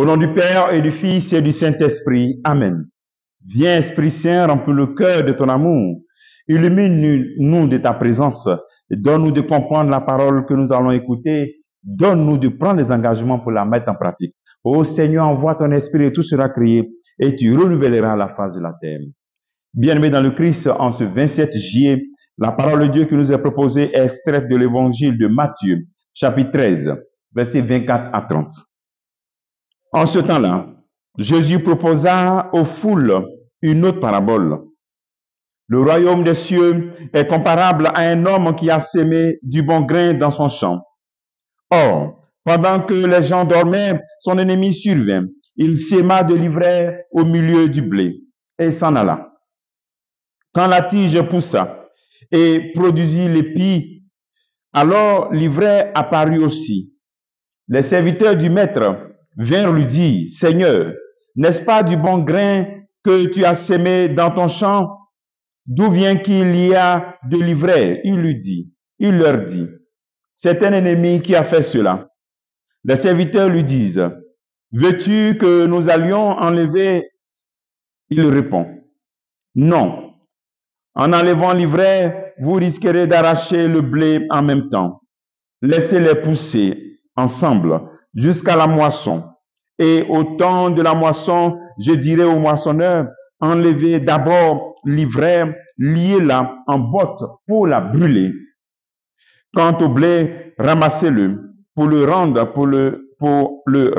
nom du Père et du Fils et du Saint-Esprit. Amen. Viens, Esprit Saint, remplis le cœur de ton amour. Illumine-nous de ta présence. Donne-nous de comprendre la parole que nous allons écouter. Donne-nous de prendre des engagements pour la mettre en pratique. Ô Seigneur, envoie ton esprit et tout sera créé et tu renouvelleras la face de la terre. Bien-aimés dans le Christ, en ce 27 juillet, la parole de Dieu qui nous est proposée est extraite de l'évangile de Matthieu, chapitre 13, versets 24 à 30. En ce temps-là, Jésus proposa aux foules une autre parabole. Le royaume des cieux est comparable à un homme qui a semé du bon grain dans son champ. Or, pendant que les gens dormaient, son ennemi survint. Il séma de l'ivraie au milieu du blé et s'en alla. Quand la tige poussa et produisit l'épi, alors l'ivraie apparut aussi. Les serviteurs du maître vinrent lui dire, « Seigneur, n'est-ce pas du bon grain que tu as sémé dans ton champ? D'où vient qu'il y a de l'ivraie? » Il leur dit, « C'est un ennemi qui a fait cela. » Les serviteurs lui disent, « Veux-tu que nous allions enlever? » Il répond, « Non. En enlevant l'ivraie, vous risquerez d'arracher le blé en même temps. Laissez-les pousser ensemble jusqu'à la moisson. Et au temps de la moisson, je dirai aux moissonneurs, enlevez d'abord l'ivraie, liez-la en botte pour la brûler. Quant au blé, ramassez-le pour le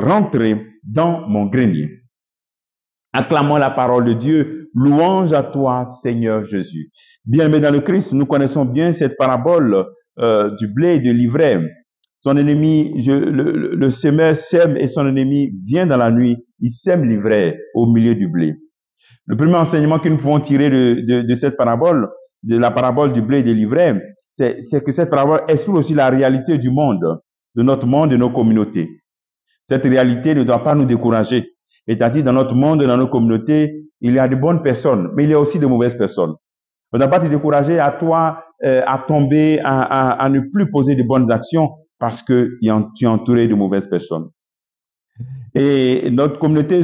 rentrer dans mon grenier. Acclamons la parole de Dieu. Louange à toi, Seigneur Jésus. Bien-aimés dans le Christ, nous connaissons bien cette parabole du blé et de l'ivraie. Son ennemi, le semeur sème et son ennemi vient dans la nuit. Il sème l'ivraie au milieu du blé. Le premier enseignement que nous pouvons tirer de cette parabole, de la parabole du blé et de l'ivraie, c'est que cette parabole exprime aussi la réalité du monde, de notre monde, de nos communautés. Cette réalité ne doit pas nous décourager. C'est-à-dire, dans notre monde, dans nos communautés, il y a de bonnes personnes, mais il y a aussi de mauvaises personnes. On ne doit pas te décourager à toi, à tomber, à ne plus poser de bonnes actions parce que tu es entouré de mauvaises personnes. Et nos communautés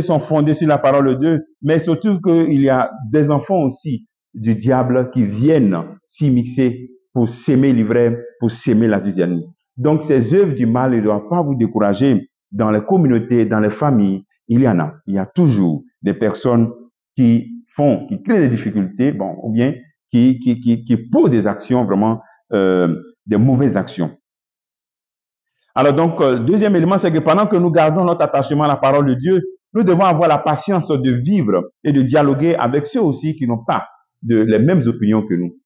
sont fondées sur la parole de Dieu, mais surtout qu'il y a des enfants aussi du diable qui viennent s'immiscer pour s'aimer l'ivraie, pour s'aimer la zizanie. Donc, ces œuvres du mal ne doivent pas vous décourager. Dans les communautés, dans les familles, il y en a. Il y a toujours des personnes qui créent des difficultés, ou bien qui posent des actions vraiment, des mauvaises actions. Alors donc, deuxième élément, c'est que pendant que nous gardons notre attachement à la parole de Dieu, nous devons avoir la patience de vivre et de dialoguer avec ceux aussi qui n'ont pas les mêmes opinions que nous.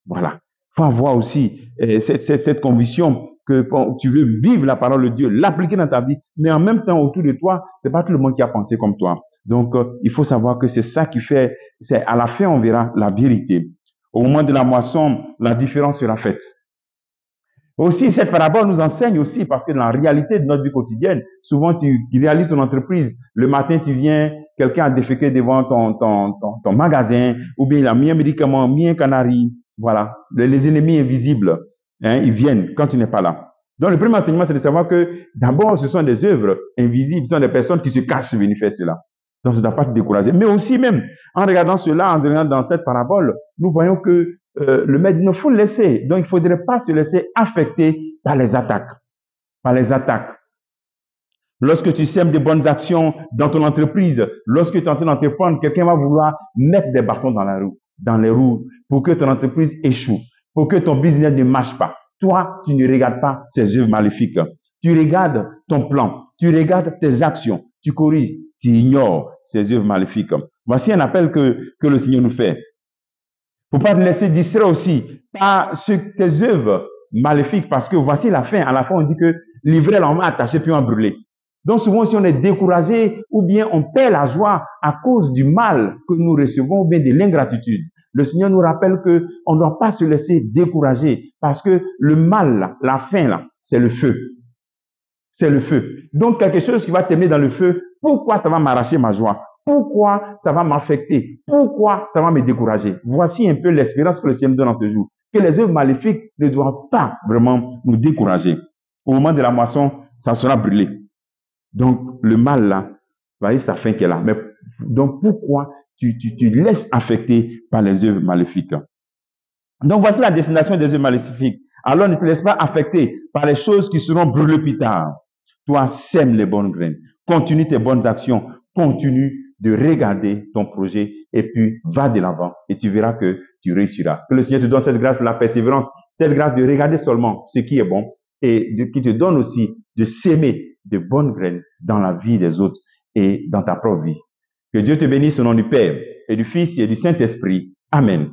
Voilà. Il faut avoir aussi cette conviction que tu veux vivre la parole de Dieu, l'appliquer dans ta vie, mais en même temps, autour de toi, c'est pas tout le monde qui a pensé comme toi. Donc, il faut savoir que c'est ça qui fait, c'est à la fin, on verra la vérité. Au moment de la moisson, la différence sera faite. Aussi, cette parabole nous enseigne aussi, parce que dans la réalité de notre vie quotidienne, souvent tu réalises ton entreprise, le matin tu viens, quelqu'un a déféqué devant ton magasin, ou bien il a mis un médicament, mis un canari, voilà, les ennemis invisibles, ils viennent quand tu n'es pas là. Donc le premier enseignement, c'est de savoir que d'abord, ce sont des œuvres invisibles, ce sont des personnes qui se cachent venir faire cela. Donc ça ne doit pas te décourager. Mais aussi même, en regardant cela, en regardant dans cette parabole, nous voyons que le maître dit, il faut le laisser. Donc, il ne faudrait pas se laisser affecter par les attaques. Par les attaques. Lorsque tu sèmes des bonnes actions dans ton entreprise, lorsque tu es en train d'entreprendre, quelqu'un va vouloir mettre des bâtons dans les roues pour que ton entreprise échoue, pour que ton business ne marche pas. Toi, tu ne regardes pas ces œuvres maléfiques. Tu regardes ton plan, tu regardes tes actions, tu corriges, tu ignores ces œuvres maléfiques. Voici un appel que le Seigneur nous fait. Il ne faut pas te laisser distraire aussi par tes œuvres maléfiques, parce que voici la fin. À la fin, on dit que l'ivraie, on va attacher puis on va brûler. Donc souvent, si on est découragé ou bien on perd la joie à cause du mal que nous recevons ou bien de l'ingratitude, le Seigneur nous rappelle que on ne doit pas se laisser décourager, parce que le mal, là, la fin, là, c'est le feu. C'est le feu. Donc quelque chose qui va t'amener dans le feu, pourquoi ça va m'arracher ma joie? Pourquoi ça va m'affecter? Pourquoi ça va me décourager? Voici un peu l'espérance que le Seigneur nous donne en ce jour. Que les œuvres maléfiques ne doivent pas vraiment nous décourager. Au moment de la moisson, ça sera brûlé. Donc, le mal là, vous voyez sa fin qui est là. Mais donc, pourquoi tu laisses affecter par les œuvres maléfiques? Donc, voici la destination des œuvres maléfiques. Alors, ne te laisse pas affecter par les choses qui seront brûlées plus tard. Toi, sème les bonnes graines. Continue tes bonnes actions. Continue de regarder ton projet et puis va de l'avant et tu verras que tu réussiras. Que le Seigneur te donne cette grâce, la persévérance, cette grâce de regarder seulement ce qui est bon et qui te donne aussi de s'aimer de bonnes graines dans la vie des autres et dans ta propre vie. Que Dieu te bénisse au nom du Père et du Fils et du Saint-Esprit. Amen.